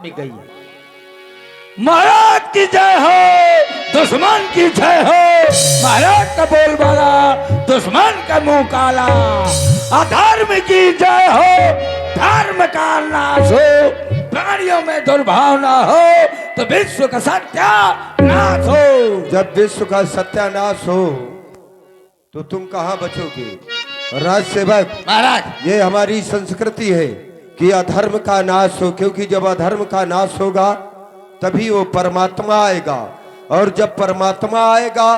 में गई। महाराज की जय हो, दुश्मन की जय हो। महाराज का बोल बाला, दुश्मन का मुंह काला। अधर्म की जय हो, धर्म का नाश हो। प्राणियों में दुर्भावना हो तो विश्व का सत्यानाश हो। जब विश्व का सत्यानाश हो तो तुम कहां बचोगे राज सेवक? महाराज ये हमारी संस्कृति है कि अधर्म का नाश हो, क्योंकि जब अधर्म का नाश होगा तभी वो परमात्मा आएगा, और जब परमात्मा आएगा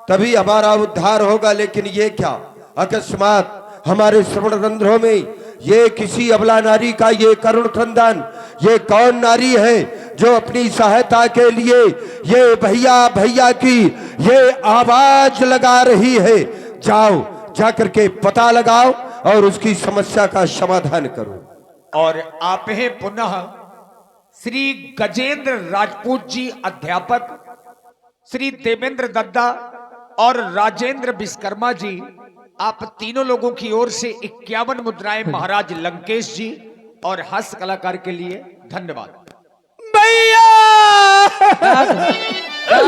तभी हमारा उद्धार होगा। लेकिन ये क्या अकस्मात हमारे श्रवण रंध्रों में ये किसी अबला नारी का ये करुण क्रंदन, ये कौन नारी है जो अपनी सहायता के लिए ये भैया भैया की ये आवाज लगा रही है? जाओ जाकर के पता लगाओ और उसकी समस्या का समाधान करो। और आप हैं पुनः श्री गजेंद्र राजपूत जी अध्यापक, श्री देवेंद्र दद्दा और राजेंद्र विश्वकर्मा जी, आप तीनों लोगों की ओर से 51 मुद्राएं महाराज लंकेश जी और हास्य कलाकार के लिए धन्यवाद। भैया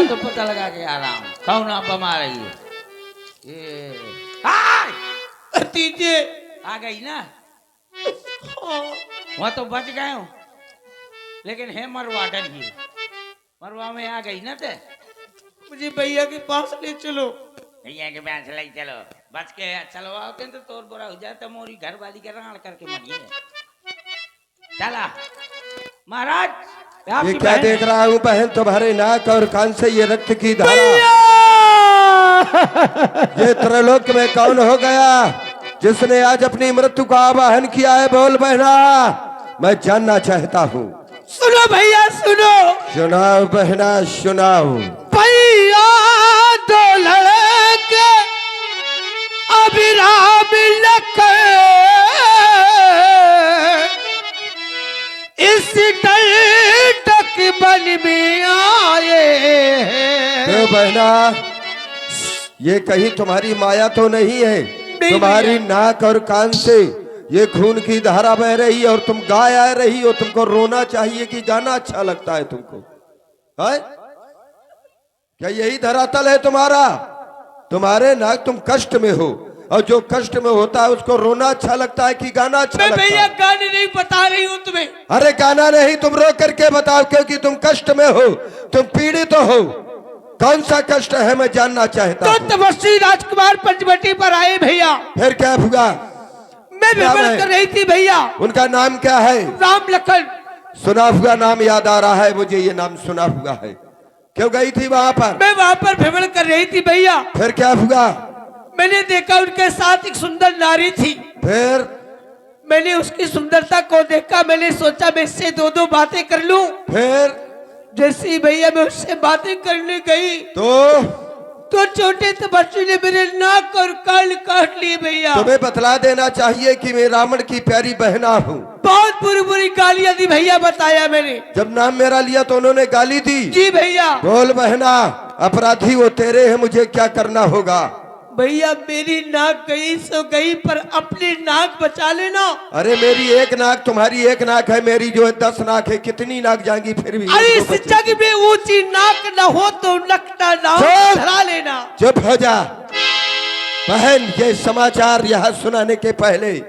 तो पता लगा के आ रहा हूँ कौन आप बमा रही है। ये तीजे आ गई ना, वहाँ तो बच गए हो, लेकिन है मरवा डर ही मरवा में आ गई ना। ते मुझे भैया के पास ले चलो। भैया के पास ले चलो, बच के चलो आओ तो तोर बुरा हो जाए तो मोरी घर वाली के राण करके मरिए। चला महाराज। ये क्या देख रहा हूं बहन? तुम्हारे नाक और कान से ये रक्त की धारा, ये त्रैलोक में कौन हो गया जिसने आज अपनी मृत्यु का आवाहन किया है? बोल बहना, मैं जानना चाहता हूँ। सुनो भैया सुनो। सुनाओ बहना सुनाओ। भैया दो लड़के अभिराम लखे इस टक बन में आए। तो बहना ये कहीं तुम्हारी माया तो नहीं है? तुम्हारी नाक और कान से ये खून की धारा बह रही है और तुम गाय आ रही हो। तुमको रोना चाहिए कि गाना अच्छा लगता है तुमको? है क्या यही धरातल है तुम्हारा? तुम्हारे नाक, तुम कष्ट में हो, और जो कष्ट में होता है उसको रोना अच्छा लगता है कि गाना अच्छा लगता है? भैया गाने नहीं बता रही हूँ तुम्हें। अरे गाना नहीं, तुम रो करके बताओ, क्योंकि तुम कष्ट में हो, तुम पीड़ित हो। कौन सा कष्ट है मैं जानना चाहता हूँ। तो तपस्वी राजकुमार पंचवटी पर आए भैया। फिर क्या हुआ? मैं भ्रमण कर रही थी भैया। उनका नाम क्या है? राम लखन। सुना हुआ नाम याद आ रहा है मुझे, ये नाम सुना हुआ है। क्यों गई थी वहां पर? मैं वहां पर भ्रमण कर रही थी भैया। फिर क्या हुआ? मैंने देखा उनके साथ एक सुंदर नारी थी। फिर मैंने उसकी सुंदरता को देखा, मैंने सोचा मैं इससे दो दो बातें कर लूं। फिर जैसे ही भैया मैं उससे बातें करने गई तो छोटे तपस्वी ने मेरे नाक और कान काट लिए भैया। तुम्हें बतला देना चाहिए कि मैं रावण की प्यारी बहना हूँ। बहुत बुरी बुरी गालियां दी भैया, बताया मैंने। जब नाम मेरा लिया तो उन्होंने गाली दी? जी भैया। बोल बहना, अपराधी वो तेरे हैं, मुझे क्या करना होगा? भैया मेरी नाक गई सो गई, पर अपनी नाक बचा लेना। अरे मेरी एक नाक, तुम्हारी एक नाक है, मेरी जो है 10 नाक है। कितनी नाक जाएंगी फिर भी? अरे इस जग में ऊंची नाक न हो तो नकटा नाम धरा लेना। चुप हो जा बहन। ये समाचार यहाँ सुनाने के पहले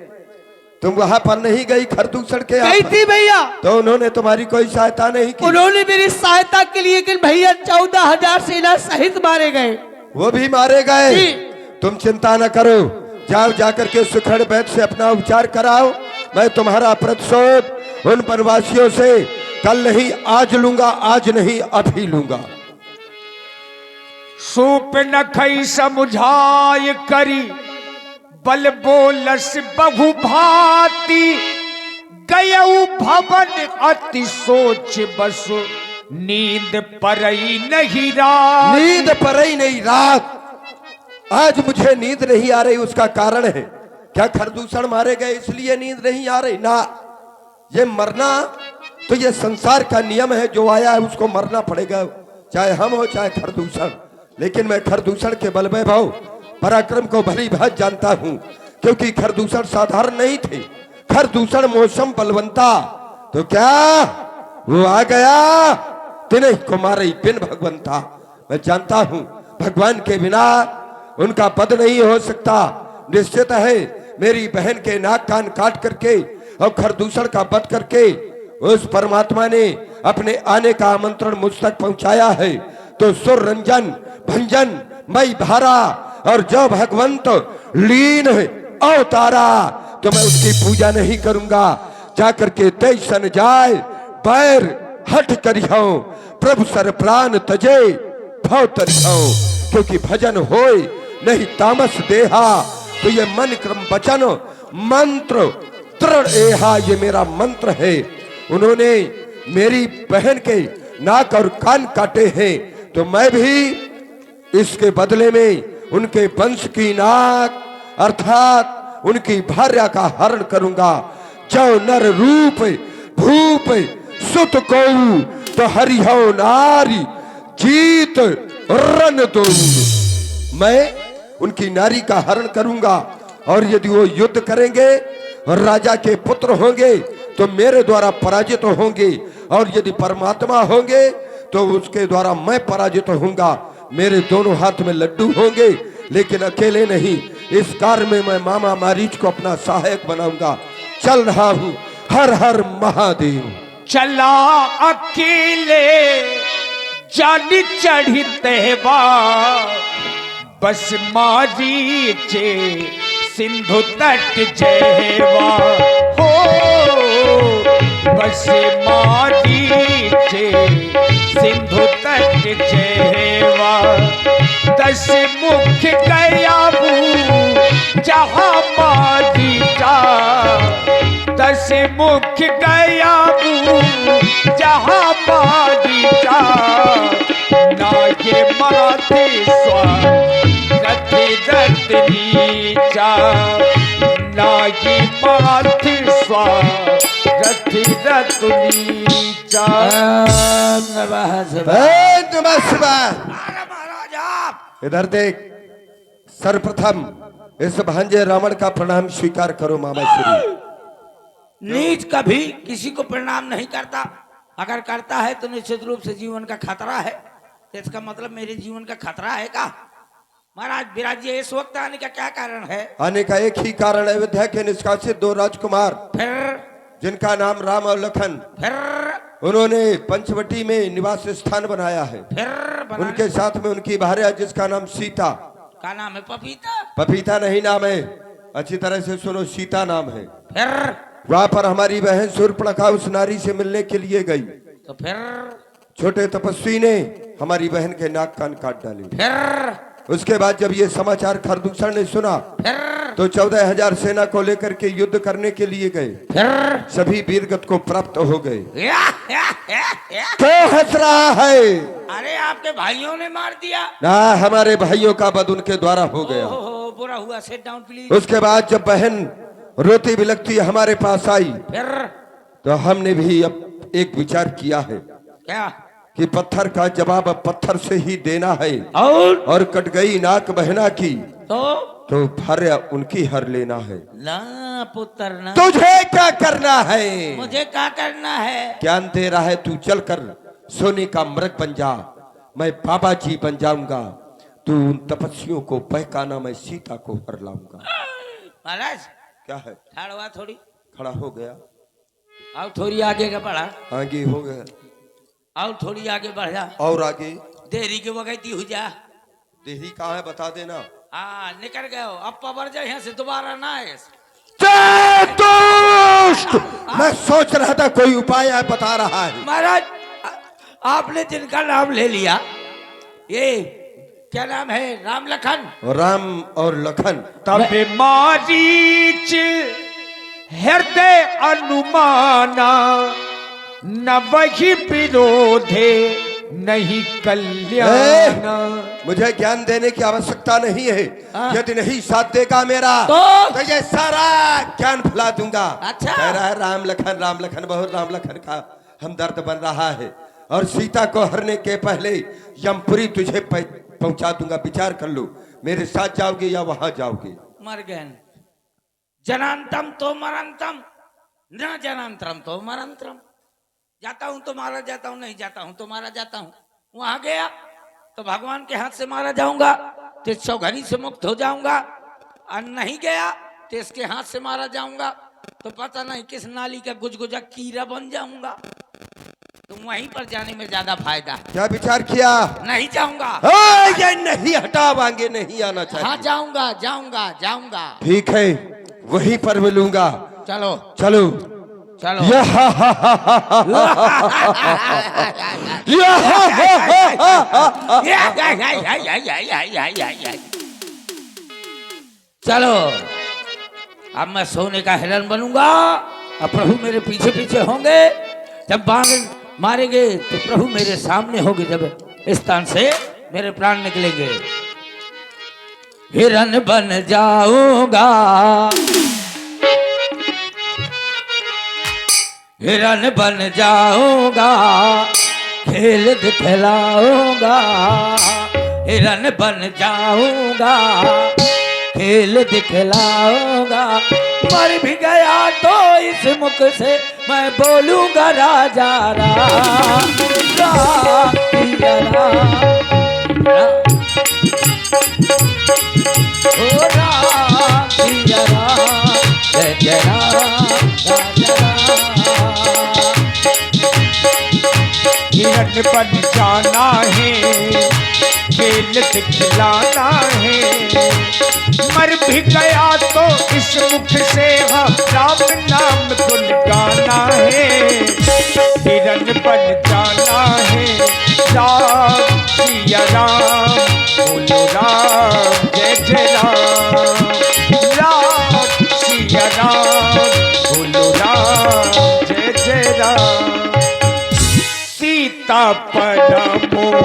तुम वहाँ पर नहीं गई खरदूषण के? गई थी भैया। तो उन्होंने तुम्हारी कोई सहायता नहीं की? उन्होंने मेरी सहायता के लिए, लेकिन भैया 14,000 सेना सहित मारे गए। वो भी मारे गए? तुम चिंता न करो, जाओ जाकर के सुखड़ वैद्य से अपना उपचार कराओ। मैं तुम्हारा प्रतिशोध उन वनवासियों से कल नहीं आज लूंगा, आज नहीं अभी लूंगा। सूप न खई समुझाय करी, बल बोलस बहु भांति, गयऊ भवन अति सोच बस, नींद परई नहीं रात। नींद परई नहीं रात? आज मुझे नींद नहीं आ रही, उसका कारण है क्या? खरदूषण मारे गए इसलिए नींद नहीं आ रही ना? ये मरना तो ये संसार का नियम है, जो आया है उसको मरना पड़ेगा, चाहे हम हो चाहे खरदूषण। लेकिन मैं खरदूषण के बल वैभव पराक्रम को भली भांति जानता हूं, क्योंकि खरदूषण साधारण नहीं थे। खरदूषण मौसम बलवंता। तो क्या वो आ गया तिन्हीं को मारे बिन भगवंता। मैं जानता हूं भगवान के बिना उनका पद नहीं हो सकता। निश्चित है मेरी बहन के नाक कान काट करके और खरदूषण का वध करके उस परमात्मा ने अपने आने का आमंत्रण मुझ तक पहुंचाया है। तो सुर रंजन भंजन मई धारा और जो भगवंत लीन अवतारा तो मैं उसकी पूजा नहीं करूंगा। जाकर के तेज सन जाए पैर हट करियो प्रभु सर प्राण तजे भव तरियो। क्योंकि भजन होए नहीं तामस देहा। तो ये मन क्रम वचन मंत्र तृण एहा ये मेरा मंत्र है। उन्होंने मेरी बहन के नाक और कान काटे हैं तो मैं भी इसके बदले में उनके वंश की नाक अर्थात उनकी भार्या का हरण करूंगा। जो नर रूप भूप सुत को तो हरिहो नारी जीत रन दो। मैं उनकी नारी का हरण करूंगा और यदि वो युद्ध करेंगे और राजा के पुत्र होंगे तो मेरे द्वारा पराजित होंगे और यदि परमात्मा होंगे तो उसके द्वारा मैं पराजित होऊंगा। मेरे दोनों हाथ में लड्डू होंगे लेकिन अकेले नहीं। इस कार्य में मैं मामा मारीच को अपना सहायक बनाऊंगा। चल रहा हूं हर हर महादेव। चला अकेले जान चढ़ते बस मारीचे सिंधु तट जेवा हो बस मारीचे सिंधु तट जेवा। दस मुख गया जहाँ मारीचा दस मुख गया जहाँ मारीचा। ना ये माथे रति रत्नीचा ना ये माथे रति रत्नीचा। महाराज आप इधर देख। सर्वप्रथम इस भांजे रावण का प्रणाम स्वीकार करो मामा श्री। नीच कभी किसी को प्रणाम नहीं करता। अगर करता है तो निश्चित रूप से जीवन का खतरा है। तो इसका मतलब मेरे जीवन का खतरा है का? महाराज विराजिए इस वक्त आने का क्या कारण है? आने का एक ही कारण है। अयोध्या के निष्कासित 2 राजकुमार फिर जिनका नाम राम और लखन फिर उन्होंने पंचवटी में निवास स्थान बनाया है। फिर उनके साथ में उनकी भार्या जिसका नाम सीता। का नाम है? पपीता? पपीता नहीं नाम है, अच्छी तरह से सुनो, सीता नाम है। फिर वहां पर हमारी बहन शूर्पणखा उस नारी से मिलने के लिए गई। तो फिर छोटे तपस्वी ने हमारी बहन के नाक कान काट डाले। फिर उसके बाद जब ये समाचार खरदूषण ने सुना फिर तो 14,000 सेना को लेकर के युद्ध करने के लिए गए। फिर सभी वीरगत को प्राप्त हो गए। या। क्यों हंस रहा है? अरे आपके भाइयों ने मार दिया ना, हमारे भाइयों का वध उनके द्वारा हो गया। ओहो, बुरा हुआ। Sit down please. उसके बाद जब बहन रोती बिलखती हमारे पास आई फिर तो हमने भी अब एक विचार किया है क्या? कि पत्थर का जवाब अब पत्थर से ही देना है। और कट गई नाक बहना की तो भार्या उनकी हर लेना है। ना पुत्र ना। तुझे क्या करना है? मुझे क्या करना है? ज्ञान दे रहा है तू चल कर सोने का मृग बन जा, मैं बाबा जी बन जाऊंगा। तू उन तपस्वियों को बहकाना, मैं सीता को हर लाऊंगा। महाराज क्या है? ठाड़ हुआ, थोड़ी खड़ा हो गया। आओ थोड़ी आगे का बढ़ा। आगे हो गया। आओ थोड़ी आगे बढ़ जा। और आगे। देरी के वगैती हो जा। देही कहाँ है बता देना। हाँ निकल गए हो। अब पबर जाए यहाँ से दोबारा ना आए। दुष्ट! मैं सोच रहा था कोई उपाय है, बता रहा है। महाराज आपने जिनका नाम ले लिया, ये क्या नाम है? राम लखन। राम और लखन। तब मारीच हृदय अनुमाना न वही विरोधे नहीं कल्याण। मुझे ज्ञान देने की आवश्यकता नहीं है। हाँ। यदि नहीं साथ देगा मेरा तो ये सारा ज्ञान भुला दूंगा। अच्छा। कह रहा है राम लखन बहुत राम लखन का हमदर्द बन रहा है। और सीता को हरने के पहले यमपुरी तुझे पहुंचा दूंगा। विचार कर लो, मेरे साथ जाओगे या वहां जाओगे? मर गए। जनांतम तो मरंतम न जनांतरम तो मरंतरम। जाता हूं तो मारा जाता हूं, नहीं जाता हूं तो मारा जाता हूं। वहां गया तो भगवान के हाथ से मारा जाऊंगा तो इस चौघरी से मुक्त हो जाऊंगा, और नहीं गया तो इसके हाथ से मारा जाऊंगा तो पता नहीं किस नाली का गुजगुजा कीड़ा बन जाऊंगा। तो वहीं पर जाने में ज्यादा फायदा है। क्या विचार किया? नहीं जाऊंगा। ये नहीं, हटा आगे नहीं आना हाँ चाहिए। जाऊंगा जाऊंगा जाऊंगा। ठीक है, वहीं पर मिलूंगा। चलो चलो चलो। चलो अब मैं सोने का हिरण बनूंगा और प्रभु मेरे पीछे पीछे होंगे। जब मारेंगे तो प्रभु मेरे सामने होंगे। जब इस स्थान से मेरे प्राण निकलेंगे, हिरण बन जाऊंगा, हिरण बन जाऊंगा, खेल दिखलाऊंगा, हिरण बन जाऊंगा, खेल दिखलाऊंगा। मर भी गया तो इस मुख से मैं बोलूंगा राजा राम राम पिया राम ओ राम पिया राम जय जय राम राजा राम। हिरण बन जाना है, खेल दिखलाना है। मर भी गया तो इस मुख से हाँ राम नाम गुन गाना है। हिरण बन जाना है, राम सिया राम बोलो राम जय जय राम, राम सिया राम बोलो राम जय जय राम। सीता परमो